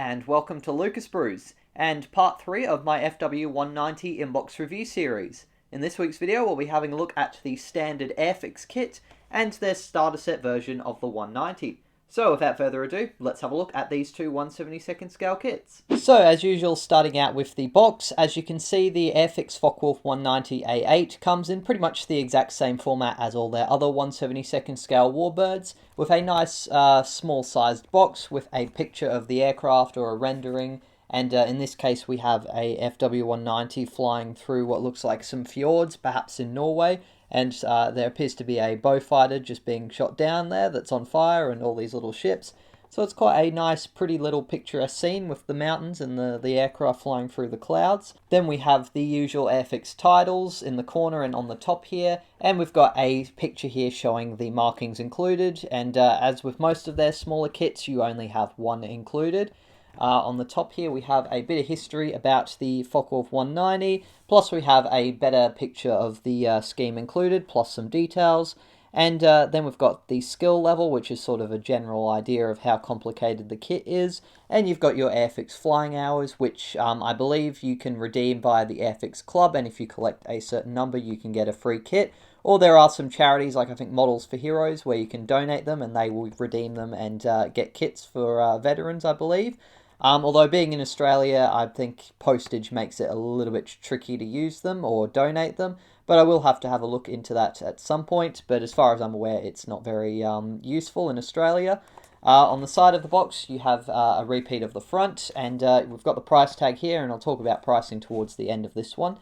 and welcome to Luca Sprues, and part 3 of my FW190 inbox review series. In this week's video we'll be having a look at the standard Airfix kit and their starter set version of the 190. So without further ado, let's have a look at these two 1/72nd scale kits. So as usual, starting out with the box, as you can see the Airfix Focke-Wulf 190 A-8 comes in pretty much the exact same format as all their other 1/72nd scale warbirds, with a nice small sized box with a picture of the aircraft or a rendering, and in this case we have a FW190 flying through what looks like some fjords, perhaps in Norway. And there appears to be a bow fighter just being shot down there that's on fire, and all these little ships. So it's quite a nice, pretty little picturesque scene with the mountains and the aircraft flying through the clouds. Then we have the usual Airfix titles in the corner and on the top here. And we've got a picture here showing the markings included. And as with most of their smaller kits, you only have one included. On the top here we have a bit of history about the Focke-Wulf 190, plus we have a better picture of the scheme included, plus some details, and then we've got the skill level, which is sort of a general idea of how complicated the kit is, and you've got your Airfix flying hours, which I believe you can redeem via the Airfix Club, and if you collect a certain number you can get a free kit. Or there are some charities, like I think Models for Heroes, where you can donate them and they will redeem them and get kits for veterans, I believe. Although being in Australia, I think postage makes it a little bit tricky to use them or donate them, but I will have to have a look into that at some point. But as far as I'm aware, it's not very useful in Australia. On the side of the box, you have a repeat of the front, and we've got the price tag here, and I'll talk about pricing towards the end of this one.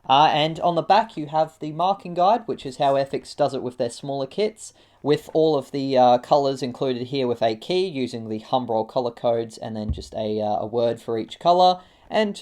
And on the back, you have the marking guide, which is how Airfix does it with their smaller kits, with all of the colours included here with a key using the Humbrol colour codes, and then just a word for each colour. And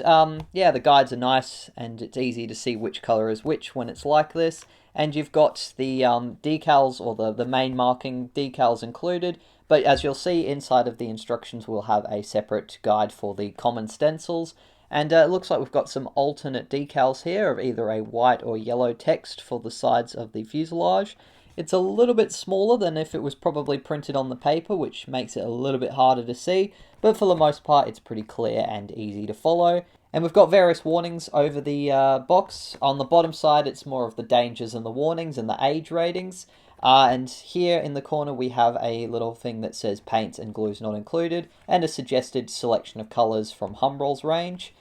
yeah, the guides are nice, and it's easy to see which colour is which when it's like this. And you've got the decals, or the main marking decals included, but as you'll see inside of the instructions we'll have a separate guide for the common stencils. And it looks like we've got some alternate decals here of either a white or yellow text for the sides of the fuselage. It's a little bit smaller than if it was probably printed on the paper, which makes it a little bit harder to see, but for the most part it's pretty clear and easy to follow. And we've got various warnings over the box. On the bottom side it's more of the dangers and the warnings and the age ratings. And here in the corner we have a little thing that says paints and glues not included, and a suggested selection of colours from Humbrol's range.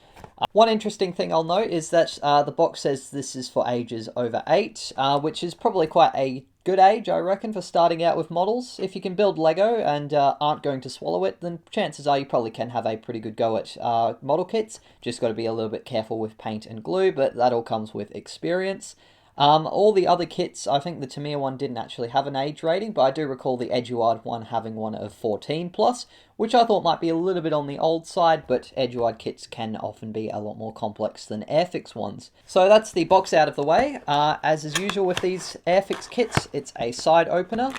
One interesting thing I'll note is that the box says this is for ages over 8, which is probably quite a good age, I reckon, for starting out with models. If you can build Lego and aren't going to swallow it, then chances are you probably can have a pretty good go at model kits. Just got to be a little bit careful with paint and glue, but that all comes with experience. All the other kits, I think the Tamiya one didn't actually have an age rating, but I do recall the Eduard one having one of 14+, which I thought might be a little bit on the old side, but Eduard kits can often be a lot more complex than Airfix ones. So that's the box out of the way. As is usual with these Airfix kits, it's a side opener,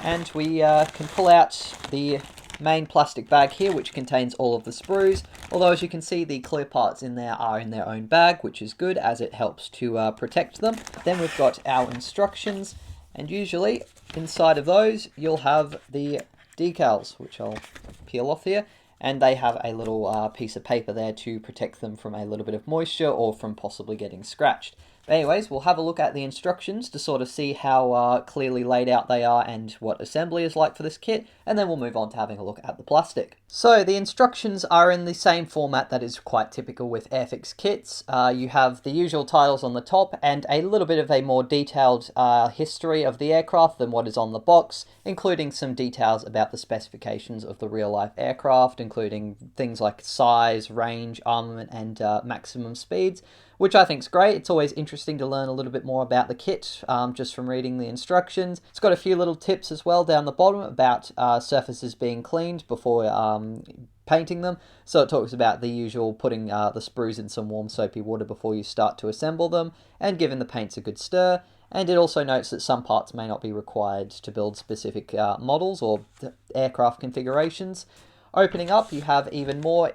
and we can pull out the main plastic bag here, which contains all of the sprues, although as you can see the clear parts in there are in their own bag, which is good as it helps to protect them. Then we've got our instructions, and usually inside of those you'll have the decals, which I'll peel off here, and they have a little piece of paper there to protect them from a little bit of moisture or from possibly getting scratched. But anyways, we'll have a look at the instructions to sort of see how clearly laid out they are and what assembly is like for this kit, and then we'll move on to having a look at the plastic. So the instructions are in the same format that is quite typical with Airfix kits. You have the usual titles on the top and a little bit of a more detailed history of the aircraft than what is on the box, including some details about the specifications of the real-life aircraft, including things like size, range, armament, and maximum speeds, which I think is great. It's always interesting to learn a little bit more about the kit just from reading the instructions. It's got a few little tips as well down the bottom about surfaces being cleaned before painting them. So it talks about the usual putting the sprues in some warm soapy water before you start to assemble them, and giving the paints a good stir. And it also notes that some parts may not be required to build specific models or aircraft configurations. Opening up, you have even more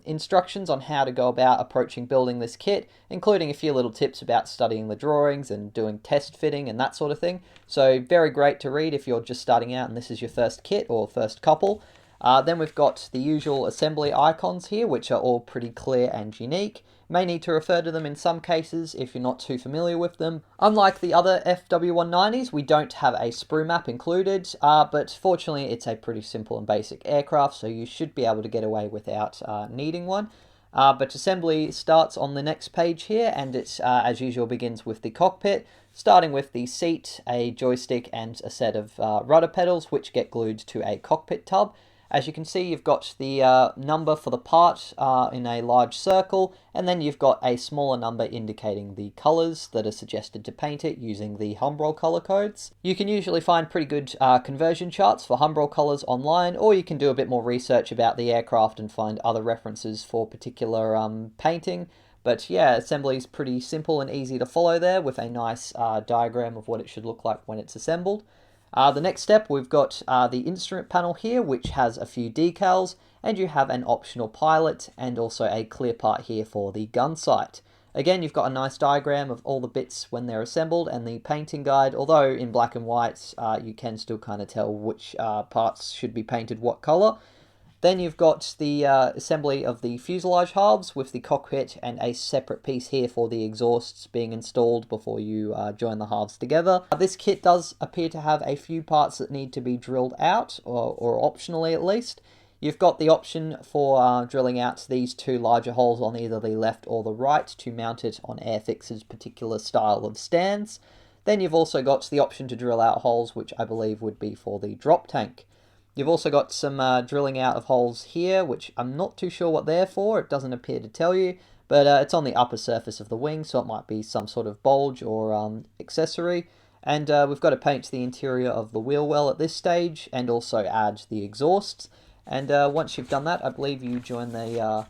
instructions on how to go about approaching building this kit, including a few little tips about studying the drawings and doing test fitting and that sort of thing. So very great to read if you're just starting out and this is your first kit or first couple. Then we've got the usual assembly icons here, which are all pretty clear and unique. You may need to refer to them in some cases if you're not too familiar with them. Unlike the other FW190s, we don't have a sprue map included, but fortunately it's a pretty simple and basic aircraft, so you should be able to get away without needing one. But assembly starts on the next page here, and it, as usual, begins with the cockpit, starting with the seat, a joystick, and a set of rudder pedals, which get glued to a cockpit tub. As you can see, you've got the number for the part in a large circle, and then you've got a smaller number indicating the colours that are suggested to paint it using the Humbrol colour codes. You can usually find pretty good conversion charts for Humbrol colours online, or you can do a bit more research about the aircraft and find other references for particular painting. But yeah, assembly is pretty simple and easy to follow there, with a nice diagram of what it should look like when it's assembled. The next step, we've got the instrument panel here, which has a few decals, and you have an optional pilot and also a clear part here for the gun sight. Again, you've got a nice diagram of all the bits when they're assembled and the painting guide, although in black and white you can still kind of tell which parts should be painted what colour. Then you've got the assembly of the fuselage halves with the cockpit and a separate piece here for the exhausts being installed before you join the halves together. This kit does appear to have a few parts that need to be drilled out, or optionally at least. You've got the option for drilling out these two larger holes on either the left or the right to mount it on Airfix's particular style of stands. Then you've also got the option to drill out holes, which I believe would be for the drop tank. You've also got some drilling out of holes here, which I'm not too sure what they're for. It doesn't appear to tell you, but it's on the upper surface of the wing, so it might be some sort of bulge or accessory. And we've got to paint the interior of the wheel well at this stage, and also add the exhausts. And once you've done that, I believe you join the...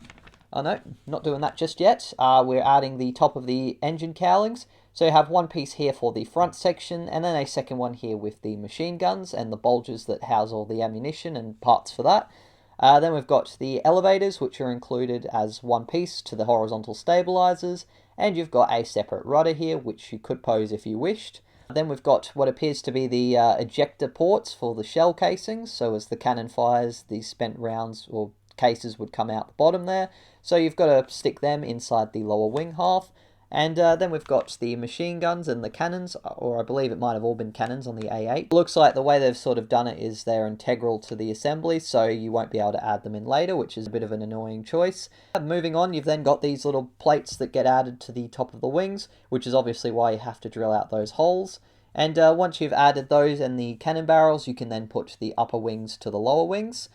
oh no, not doing that just yet. We're adding the top of the engine cowlings. So you have one piece here for the front section, and then a second one here with the machine guns and the bulges that house all the ammunition and parts for that. Then we've got the elevators, which are included as one piece to the horizontal stabilizers, and you've got a separate rudder here, which you could pose if you wished. Then we've got what appears to be the ejector ports for the shell casings, so as the cannon fires, the spent rounds or cases would come out the bottom there. So you've got to stick them inside the lower wing half. And then we've got the machine guns and the cannons, or I believe it might have all been cannons on the A-8. Looks like the way they've sort of done it is they're integral to the assembly, so you won't be able to add them in later, which is a bit of an annoying choice. Moving on, you've then got these little plates that get added to the top of the wings, which is obviously why you have to drill out those holes. And once you've added those and the cannon barrels, you can then put the upper wings to the lower wings.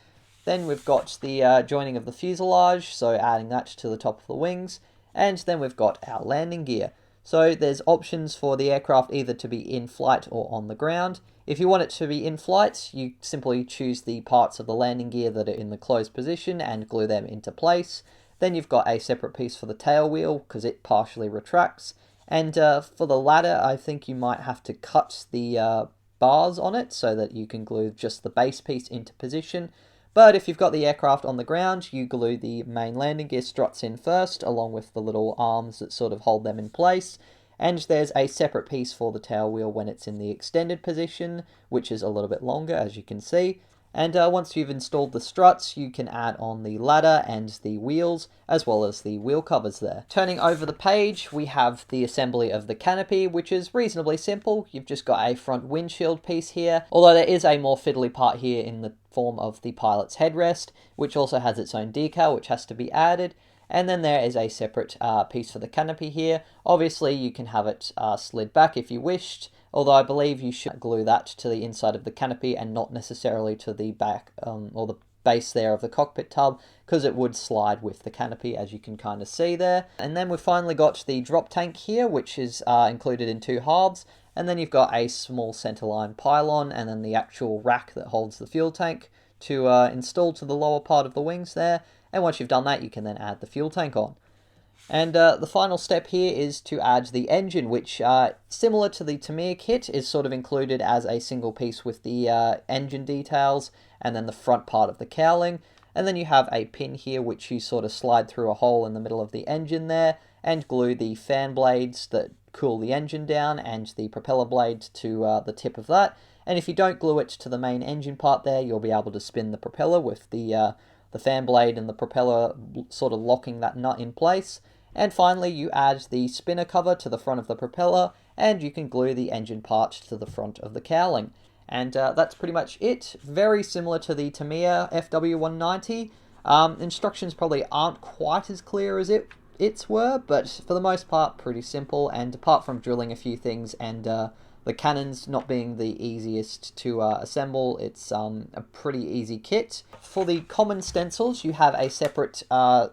Then we've got the joining of the fuselage, so adding that to the top of the wings. And then we've got our landing gear. So there's options for the aircraft either to be in flight or on the ground. If you want it to be in flight, you simply choose the parts of the landing gear that are in the closed position and glue them into place. Then you've got a separate piece for the tail wheel because it partially retracts. And for the ladder, I think you might have to cut the bars on it so that you can glue just the base piece into position. But if you've got the aircraft on the ground, you glue the main landing gear struts in first, along with the little arms that sort of hold them in place. And there's a separate piece for the tail wheel when it's in the extended position, which is a little bit longer, as you can see. And once you've installed the struts, you can add on the ladder and the wheels, as well as the wheel covers there. Turning over the page, we have the assembly of the canopy, which is reasonably simple. You've just got a front windshield piece here, although there is a more fiddly part here in the form of the pilot's headrest, which also has its own decal, which has to be added. And then there is a separate piece for the canopy here. Obviously, you can have it slid back if you wished, although I believe you should glue that to the inside of the canopy and not necessarily to the back or the base there of the cockpit tub, because it would slide with the canopy, as you can kind of see there. And then we've finally got the drop tank here, which is included in two halves. And then you've got a small centerline pylon and then the actual rack that holds the fuel tank to install to the lower part of the wings there. And once you've done that, you can then add the fuel tank on. And the final step here is to add the engine, which, similar to the Tamir kit, is sort of included as a single piece with the engine details and then the front part of the cowling. And then you have a pin here, which you sort of slide through a hole in the middle of the engine there and glue the fan blades that cool the engine down and the propeller blade to the tip of that. And if you don't glue it to the main engine part there, you'll be able to spin the propeller with the fan blade and the propeller sort of locking that nut in place. And finally, you add the spinner cover to the front of the propeller, and you can glue the engine part to the front of the cowling. And that's pretty much it. Very similar to the Tamiya FW190. Instructions probably aren't quite as clear as its were, but for the most part, pretty simple. And apart from drilling a few things and the cannons not being the easiest to assemble, it's a pretty easy kit. For the common stencils, you have a separate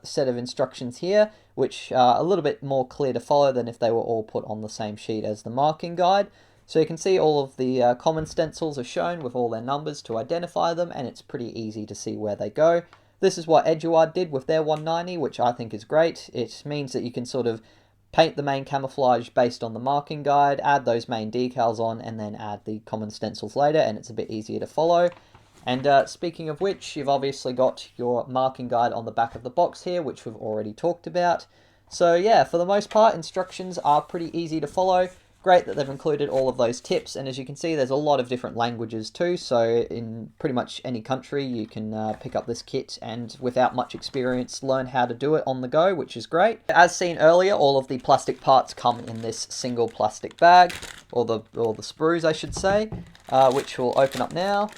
set of instructions here, which are a little bit more clear to follow than if they were all put on the same sheet as the marking guide. So you can see all of the common stencils are shown with all their numbers to identify them, and it's pretty easy to see where they go. This is what WWII did with their 190, which I think is great. It means that you can sort of paint the main camouflage based on the marking guide, add those main decals on, and then add the common stencils later, and it's a bit easier to follow. And speaking of which, you've obviously got your marking guide on the back of the box here, which we've already talked about. So yeah, for the most part, instructions are pretty easy to follow. Great that they've included all of those tips, and as you can see, there's a lot of different languages too, so in pretty much any country you can pick up this kit and without much experience learn how to do it on the go, which is great. As seen earlier, all of the plastic parts come in this single plastic bag, or the sprues I should say, which we'll open up now.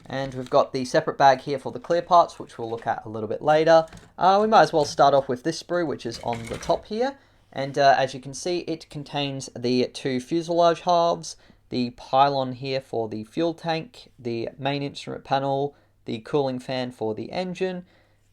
And we've got the separate bag here for the clear parts, which we'll look at a little bit later. We might as well start off with this sprue, which is on the top here. And as you can see, it contains the two fuselage halves, the pylon here for the fuel tank, the main instrument panel, the cooling fan for the engine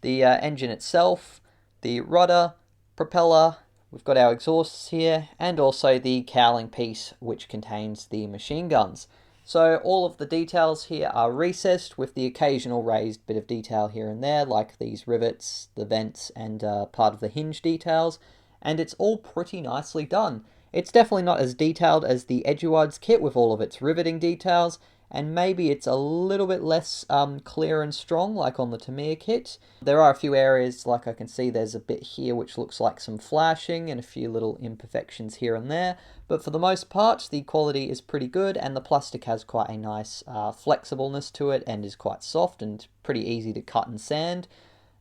engine itself, the rudder, propeller, we've got our exhausts here, and also the cowling piece, which contains the machine guns. So all of the details here are recessed with the occasional raised bit of detail here and there, like these rivets, the vents, and part of the hinge details. And it's all pretty nicely done. It's definitely not as detailed as the WWII's kit with all of its riveting details, and maybe it's a little bit less clear and strong like on the Tamiya kit. There are a few areas, like I can see there's a bit here which looks like some flashing and a few little imperfections here and there, but for the most part the quality is pretty good, and the plastic has quite a nice flexibleness to it and is quite soft and pretty easy to cut and sand.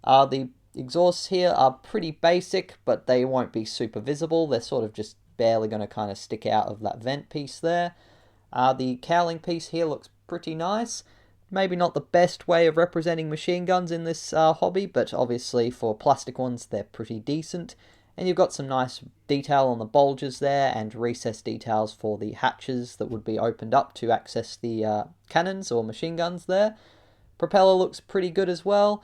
The exhausts here are pretty basic, but they won't be super visible. They're sort of just barely going to kind of stick out of that vent piece there. The cowling piece here looks pretty nice. Maybe not the best way of representing machine guns in this hobby, but obviously for plastic ones they're pretty decent. And you've got some nice detail on the bulges there, and recessed details for the hatches that would be opened up to access the cannons or machine guns there. Propeller looks pretty good as well.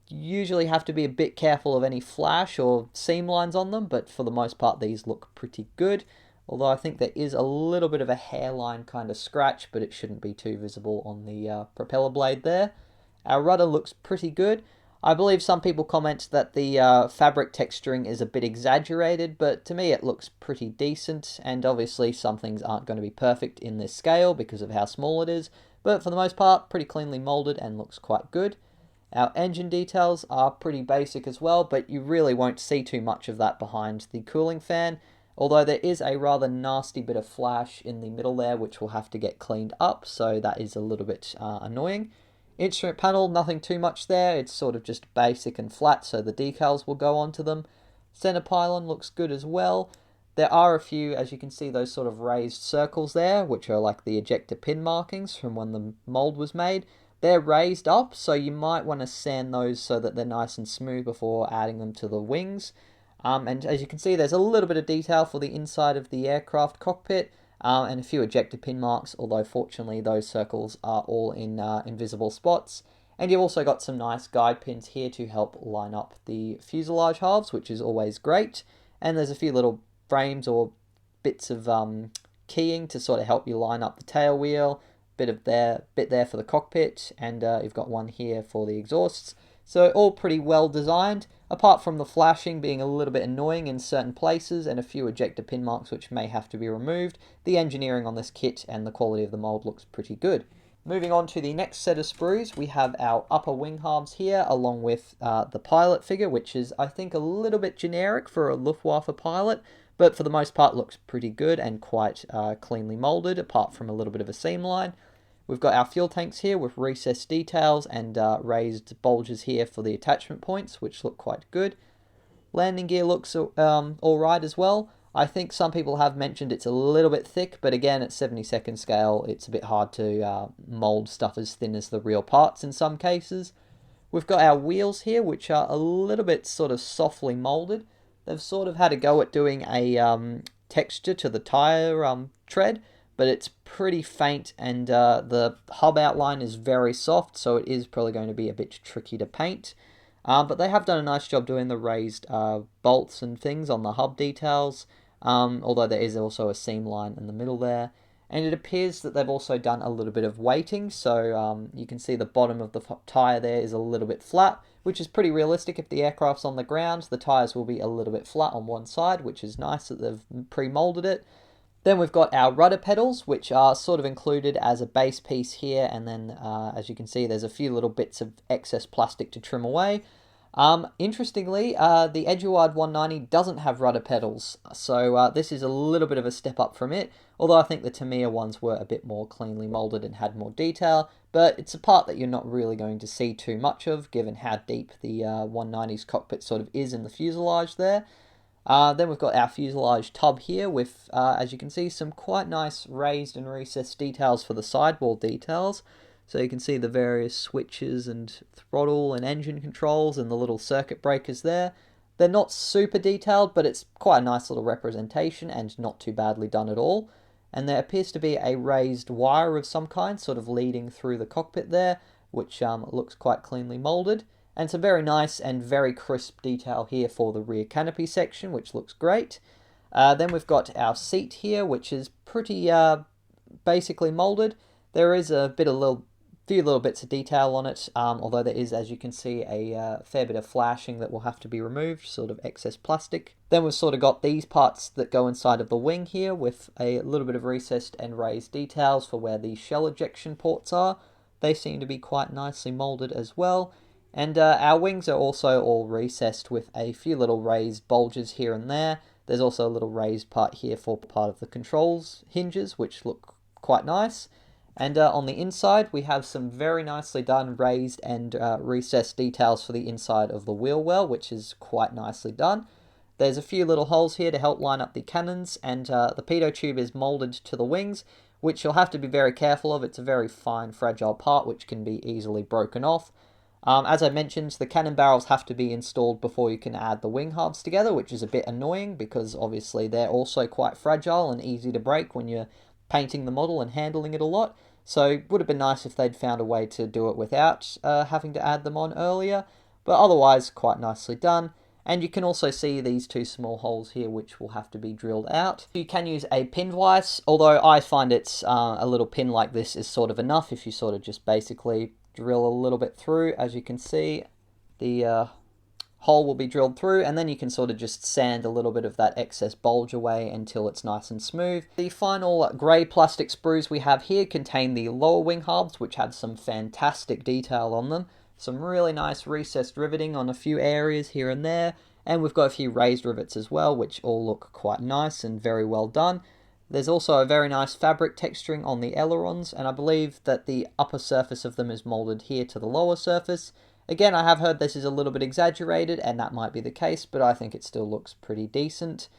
Usually have to be a bit careful of any flash or seam lines on them, but for the most part these look pretty good, although I think there is a little bit of a hairline kind of scratch, but it shouldn't be too visible on the propeller blade there. Our rudder looks pretty good. I believe some people comment that the fabric texturing is a bit exaggerated, but to me it looks pretty decent, and obviously some things aren't going to be perfect in this scale because of how small it is, but for the most part pretty cleanly molded and looks quite good. Our engine details are pretty basic as well, but you really won't see too much of that behind the cooling fan, although there is a rather nasty bit of flash in the middle there which will have to get cleaned up, so that is a little bit annoying. Instrument panel, nothing too much there, it's sort of just basic and flat, so the decals will go onto them. Center pylon looks good as well. There are a few, as you can see, those sort of raised circles there, which are like the ejector pin markings from when the mold was made. They're raised up, so you might want to sand those so that they're nice and smooth before adding them to the wings. And as you can see, there's a little bit of detail for the inside of the aircraft cockpit, and a few ejector pin marks, although fortunately those circles are all in invisible spots. And you've also got some nice guide pins here to help line up the fuselage halves, which is always great. And there's a few little frames or bits of keying to sort of help you line up the tail wheel. Bit there for the cockpit, and you've got one here for the exhausts. So all pretty well designed, apart from the flashing being a little bit annoying in certain places and a few ejector pin marks which may have to be removed. The engineering on this kit and the quality of the mold looks pretty good. Moving on to the next set of sprues, we have our upper wing halves here, along with the pilot figure, which is, I think, a little bit generic for a Luftwaffe pilot, but for the most part looks pretty good and quite cleanly molded, apart from a little bit of a seam line. We've got our fuel tanks here with recessed details and raised bulges here for the attachment points, which look quite good. Landing gear looks alright as well. I think some people have mentioned it's a little bit thick, but again, at 72nd scale, it's a bit hard to mold stuff as thin as the real parts in some cases. We've got our wheels here, which are a little bit sort of softly molded. They've sort of had a go at doing a texture to the tire tread, but it's pretty faint, and the hub outline is very soft, so it is probably going to be a bit tricky to paint. But they have done a nice job doing the raised bolts and things on the hub details, although there is also a seam line in the middle there. And it appears that they've also done a little bit of weighting, so you can see the bottom of the tyre there is a little bit flat, which is pretty realistic. If the aircraft's on the ground, the tyres will be a little bit flat on one side, which is nice that they've pre-molded it. Then we've got our rudder pedals, which are sort of included as a base piece here, and then as you can see, there's a few little bits of excess plastic to trim away. Interestingly, the Edgeward 190 doesn't have rudder pedals, so this is a little bit of a step up from it, although I think the Tamiya ones were a bit more cleanly molded and had more detail, but it's a part that you're not really going to see too much of, given how deep the 190's cockpit sort of is in the fuselage there. Then we've got our fuselage tub here with, as you can see, some quite nice raised and recessed details for the sidewall details. So you can see the various switches and throttle and engine controls and the little circuit breakers there. They're not super detailed, but it's quite a nice little representation and not too badly done at all. And there appears to be a raised wire of some kind sort of leading through the cockpit there, which looks quite cleanly molded. And some very nice and very crisp detail here for the rear canopy section, which looks great. Then we've got our seat here, which is pretty basically molded. There is a few little bits of detail on it, although there is, as you can see, a fair bit of flashing that will have to be removed, sort of excess plastic. Then we've sort of got these parts that go inside of the wing here with a little bit of recessed and raised details for where the shell ejection ports are. They seem to be quite nicely molded as well. And our wings are also all recessed with a few little raised bulges here and there. There's also a little raised part here for part of the controls hinges, which look quite nice. And on the inside, we have some very nicely done raised and recessed details for the inside of the wheel well, which is quite nicely done. There's a few little holes here to help line up the cannons, and the pitot tube is molded to the wings, which you'll have to be very careful of. It's a very fine, fragile part, which can be easily broken off. As I mentioned, the cannon barrels have to be installed before you can add the wing hubs together, which is a bit annoying because obviously they're also quite fragile and easy to break when you're painting the model and handling it a lot. So it would have been nice if they'd found a way to do it without having to add them on earlier, but otherwise quite nicely done. And you can also see these two small holes here which will have to be drilled out. You can use a pin vise, although I find it's a little pin like this is sort of enough if you sort of just basically drill a little bit through. As you can see, the hole will be drilled through, and then you can sort of just sand a little bit of that excess bulge away until it's nice and smooth. The final grey plastic sprues we have here contain the lower wing hubs, which have some fantastic detail on them. Some really nice recessed riveting on a few areas here and there, and we've got a few raised rivets as well, which all look quite nice and very well done. There's also a very nice fabric texturing on the ailerons, and I believe that the upper surface of them is molded here to the lower surface. Again, I have heard this is a little bit exaggerated, and that might be the case, but I think it still looks pretty decent.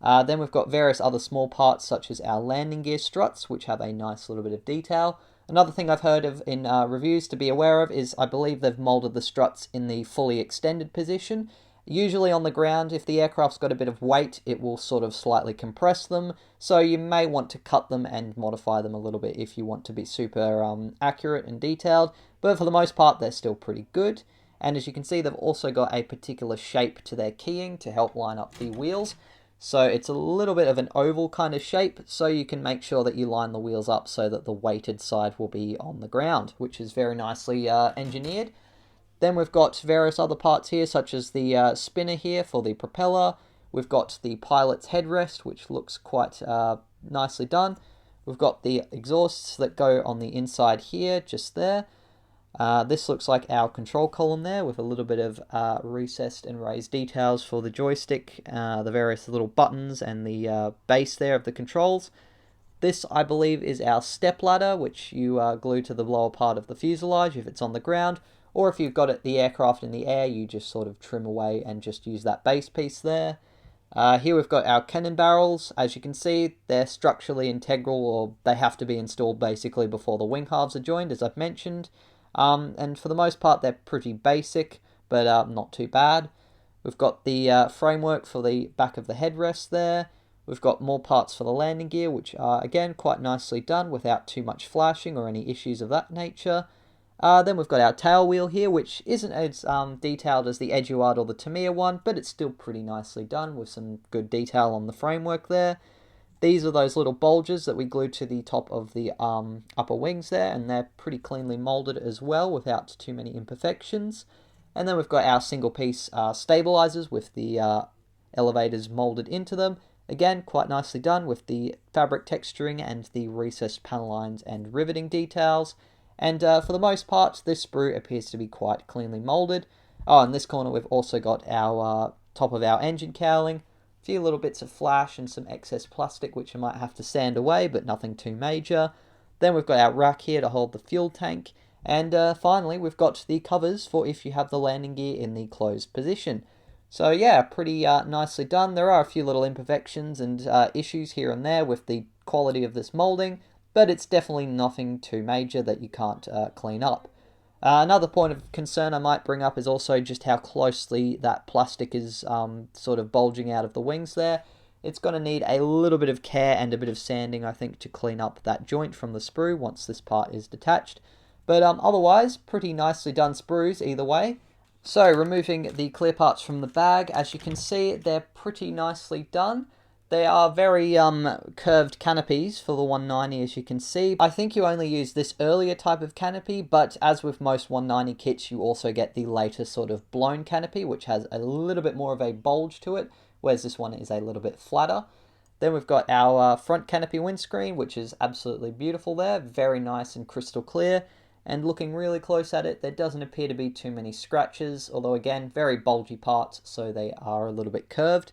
Then we've got various other small parts, such as our landing gear struts, which have a nice little bit of detail. Another thing I've heard of in reviews to be aware of is I believe they've molded the struts in the fully extended position. Usually on the ground, if the aircraft's got a bit of weight, it will sort of slightly compress them, so you may want to cut them and modify them a little bit if you want to be super accurate and detailed, but for the most part they're still pretty good. And as you can see, they've also got a particular shape to their keying to help line up the wheels. So it's a little bit of an oval kind of shape, so you can make sure that you line the wheels up so that the weighted side will be on the ground, which is very nicely engineered. Then we've got various other parts here, such as the spinner here for the propeller. We've got the pilot's headrest, which looks quite nicely done. We've got the exhausts that go on the inside here, just there. This looks like our control column there with a little bit of recessed and raised details for the joystick, the various little buttons and the base there of the controls. This, I believe, is our step ladder, which you glue to the lower part of the fuselage if it's on the ground, or if you've got the aircraft in the air, you just sort of trim away and just use that base piece there. Here we've got our cannon barrels. As you can see, they're structurally integral, or they have to be installed basically before the wing halves are joined, as I've mentioned. And for the most part, they're pretty basic, but not too bad. We've got the framework for the back of the headrest there. We've got more parts for the landing gear, which are, again, quite nicely done without too much flashing or any issues of that nature. Then we've got our tail wheel here, which isn't as detailed as the Eduard or the Tamiya one, but it's still pretty nicely done with some good detail on the framework there. These are those little bulges that we glued to the top of the upper wings there, and they're pretty cleanly molded as well without too many imperfections. And then we've got our single piece stabilizers with the elevators molded into them. Again, quite nicely done with the fabric texturing and the recessed panel lines and riveting details. And for the most part, this sprue appears to be quite cleanly molded. Oh, in this corner we've also got our top of our engine cowling. A few little bits of flash and some excess plastic which I might have to sand away, but nothing too major. Then we've got our rack here to hold the fuel tank. And finally, we've got the covers for if you have the landing gear in the closed position. So yeah, pretty nicely done. There are a few little imperfections and issues here and there with the quality of this molding, but it's definitely nothing too major that you can't clean up. Another point of concern I might bring up is also just how closely that plastic is sort of bulging out of the wings there. It's going to need a little bit of care and a bit of sanding, I think, to clean up that joint from the sprue once this part is detached. But otherwise, pretty nicely done sprues either way. So, removing the clear parts from the bag, as you can see, they're pretty nicely done. They are very curved canopies for the 190, as you can see. I think you only use this earlier type of canopy, but as with most 190 kits, you also get the later sort of blown canopy, which has a little bit more of a bulge to it, whereas this one is a little bit flatter. Then we've got our front canopy windscreen, which is absolutely beautiful there, very nice and crystal clear. And looking really close at it, there doesn't appear to be too many scratches, although again, very bulgy parts, so they are a little bit curved.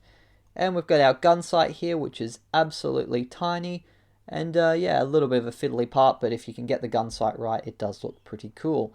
And we've got our gun sight here, which is absolutely tiny. And yeah, a little bit of a fiddly part, but if you can get the gun sight right, it does look pretty cool.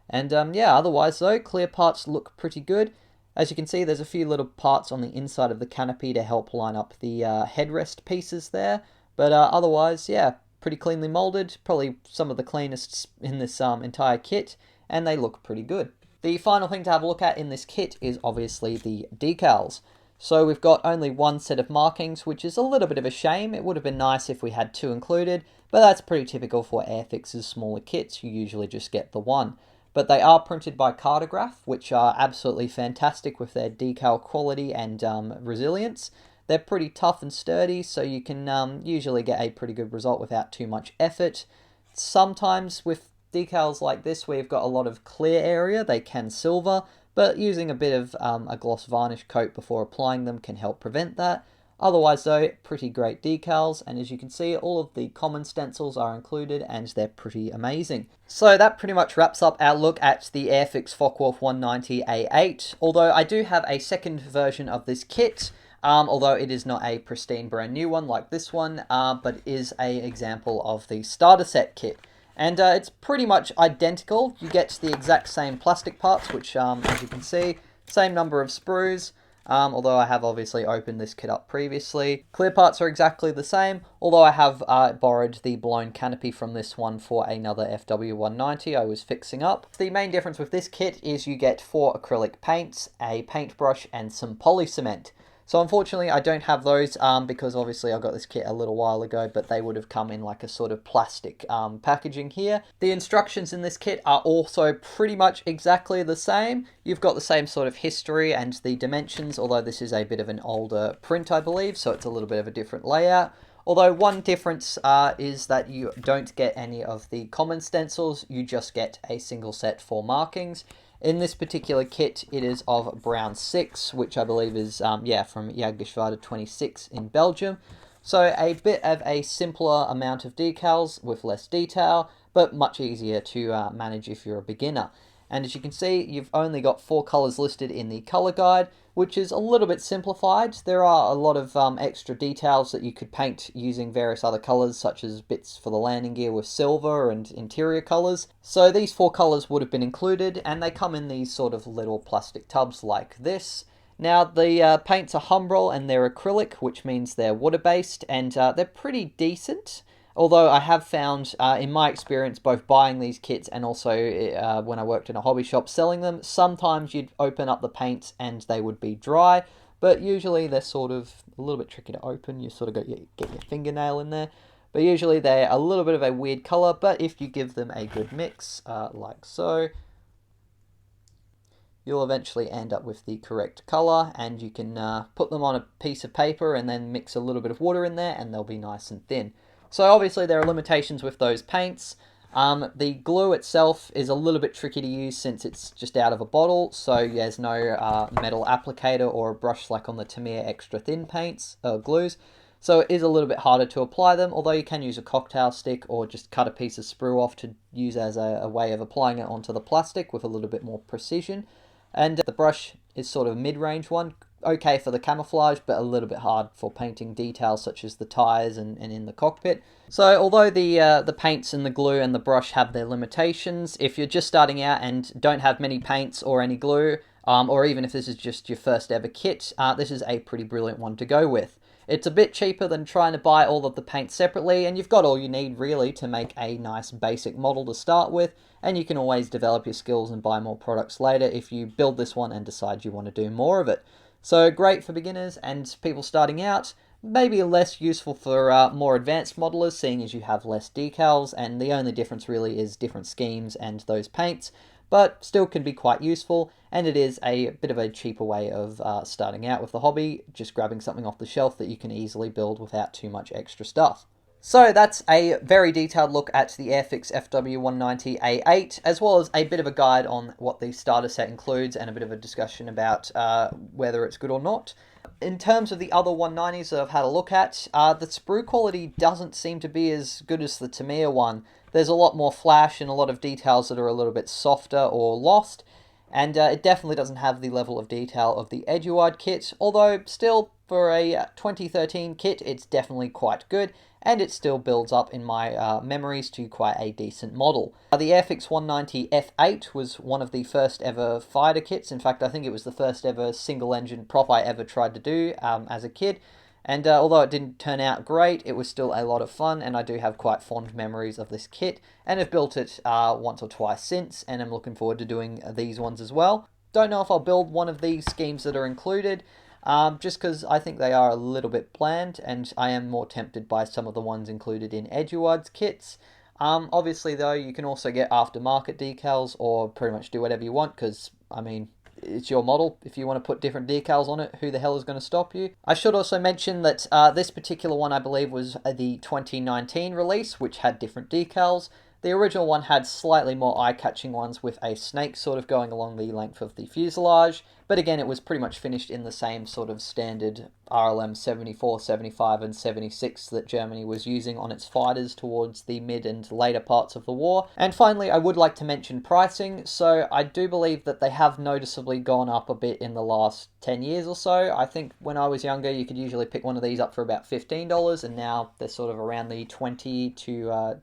And yeah, otherwise though, clear parts look pretty good. As you can see, there's a few little parts on the inside of the canopy to help line up the headrest pieces there. But otherwise, yeah, pretty cleanly molded, probably some of the cleanest in this entire kit, and they look pretty good. The final thing to have a look at in this kit is obviously the decals. So we've got only one set of markings, which is a little bit of a shame. It would have been nice if we had two included, but that's pretty typical for Airfix's smaller kits. You usually just get the one. But they are printed by Cartograph, which are absolutely fantastic with their decal quality and resilience. They're pretty tough and sturdy, so you can usually get a pretty good result without too much effort. Sometimes with decals like this, where you've got a lot of clear area, they can silver, but using a bit of a gloss varnish coat before applying them can help prevent that. Otherwise though, pretty great decals, and as you can see, all of the common stencils are included, and they're pretty amazing. So that pretty much wraps up our look at the Airfix Focke-Wulf 190 A-8, although I do have a second version of this kit, although it is not a pristine brand new one like this one, but is an example of the starter set kit. And it's pretty much identical. You get the exact same plastic parts, which, as you can see, same number of sprues, although I have obviously opened this kit up previously. Clear parts are exactly the same, although I have borrowed the blown canopy from this one for another FW190 I was fixing up. The main difference with this kit is you get 4 acrylic paints, a paintbrush, and some poly cement. So unfortunately I don't have those because obviously I got this kit a little while ago, but they would have come in like a sort of plastic packaging here. The instructions in this kit are also pretty much exactly the same. You've got the same sort of history and the dimensions, although this is a bit of an older print I believe, so it's a little bit of a different layout. Although one difference is that you don't get any of the common stencils, you just get a single set for markings. In this particular kit, it is of Brown 6, which I believe is, yeah, from Jagerswaarde 26 in Belgium. So a bit of a simpler amount of decals with less detail, but much easier to manage if you're a beginner. And as you can see, you've only got 4 colors listed in the color guide, which is a little bit simplified. There are a lot of extra details that you could paint using various other colors, such as bits for the landing gear with silver and interior colors. So these 4 colors would have been included, and they come in these sort of little plastic tubs like this. Now, the paints are Humbrol and they're acrylic, which means they're water-based, and they're pretty decent. Although I have found, in my experience, both buying these kits and also when I worked in a hobby shop selling them, sometimes you'd open up the paints and they would be dry, but usually they're sort of a little bit tricky to open. You sort of get your fingernail in there. But usually they're a little bit of a weird color, but if you give them a good mix, like so, you'll eventually end up with the correct color, and you can put them on a piece of paper and then mix a little bit of water in there and they'll be nice and thin. So obviously there are limitations with those paints. The glue itself is a little bit tricky to use since it's just out of a bottle, so there's no metal applicator or a brush like on the Tamiya extra thin paints, glues. So it is a little bit harder to apply them, although you can use a cocktail stick or just cut a piece of sprue off to use as a way of applying it onto the plastic with a little bit more precision. And the brush is sort of a mid-range one, okay for the camouflage, but a little bit hard for painting details such as the tires and in the cockpit. So although the paints and the glue and the brush have their limitations, if you're just starting out and don't have many paints or any glue, or even if this is just your first ever kit, this is a pretty brilliant one to go with. It's a bit cheaper than trying to buy all of the paints separately, and you've got all you need really to make a nice basic model to start with, and you can always develop your skills and buy more products later if you build this one and decide you want to do more of it. So great for beginners and people starting out, maybe less useful for more advanced modelers, seeing as you have less decals, and the only difference really is different schemes and those paints, but still can be quite useful, and it is a bit of a cheaper way of starting out with the hobby, just grabbing something off the shelf that you can easily build without too much extra stuff. So that's a very detailed look at the Airfix Fw190 A8, as well as a bit of a guide on what the starter set includes and a bit of a discussion about whether it's good or not. In terms of the other 190s that I've had a look at, the sprue quality doesn't seem to be as good as the Tamiya one. There's a lot more flash and a lot of details that are a little bit softer or lost, and it definitely doesn't have the level of detail of the WWII kit, although still for a 2013 kit it's definitely quite good, and it still builds up in my memories to quite a decent model. The Airfix 190 F8 was one of the first ever fighter kits. In fact, I think it was the first ever single engine prop I ever tried to do as a kid. And although it didn't turn out great, it was still a lot of fun, and I do have quite fond memories of this kit, and have built it once or twice since, and I'm looking forward to doing these ones as well. Don't know if I'll build one of these schemes that are included, just because I think they are a little bit bland, and I am more tempted by some of the ones included in WWII's kits. Obviously, though, you can also get aftermarket decals, or pretty much do whatever you want, because, I mean, it's your model. If you want to put different decals on it, who the hell is going to stop you? I should also mention that this particular one, I believe, was the 2019 release, which had different decals. The original one had slightly more eye-catching ones with a snake sort of going along the length of the fuselage, but again it was pretty much finished in the same sort of standard RLM 74, 75 and 76 that Germany was using on its fighters towards the mid and later parts of the war. And finally, I would like to mention pricing. So I do believe that they have noticeably gone up a bit in the last 10 years or so. I think when I was younger you could usually pick one of these up for about $15, and now they're sort of around the 20 to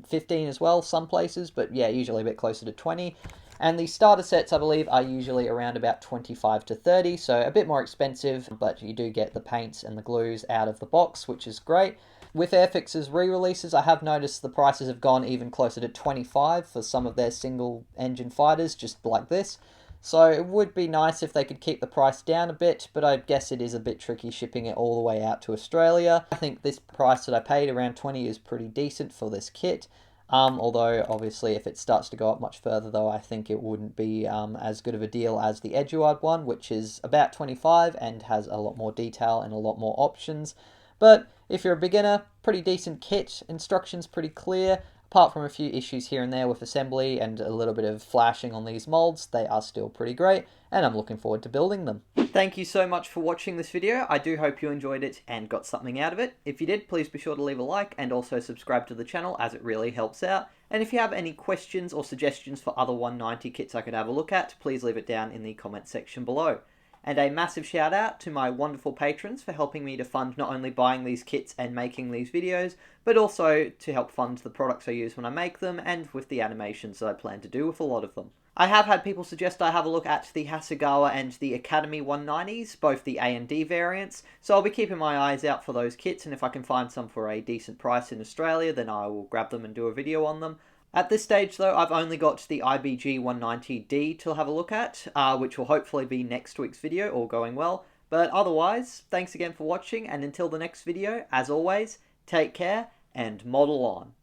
15 as well, some places, but yeah, usually a bit closer to 20. And the starter sets, I believe, are usually around about 25 to 30, so a bit more expensive, but you do get the paints and the glues out of the box, which is great. With Airfix's re-releases, I have noticed the prices have gone even closer to 25 for some of their single engine fighters, just like this. So it would be nice if they could keep the price down a bit, but I guess it is a bit tricky shipping it all the way out to Australia. I think this price that I paid, around 20, is pretty decent for this kit. Although, obviously, if it starts to go up much further, though, I think it wouldn't be as good of a deal as the WWII one, which is about 25 and has a lot more detail and a lot more options. But if you're a beginner, pretty decent kit, instructions pretty clear. apart from a few issues here and there with assembly and a little bit of flashing on these molds, they are still pretty great, and I'm looking forward to building them. Thank you so much for watching this video. I do hope you enjoyed it and got something out of it. If you did, please be sure to leave a like and also subscribe to the channel, as it really helps out. And if you have any questions or suggestions for other 190 kits I could have a look at, please leave it down in the comment section below. And a massive shout out to my wonderful patrons for helping me to fund not only buying these kits and making these videos, but also to help fund the products I use when I make them and with the animations that I plan to do with a lot of them. I have had people suggest I have a look at the Hasegawa and the Academy 190s, both the A and D variants, so I'll be keeping my eyes out for those kits, and if I can find some for a decent price in Australia, then I will grab them and do a video on them. At this stage though, I've only got the IBG 190D to have a look at, which will hopefully be next week's video, all going well. But otherwise, thanks again for watching, and until the next video, as always, take care and model on.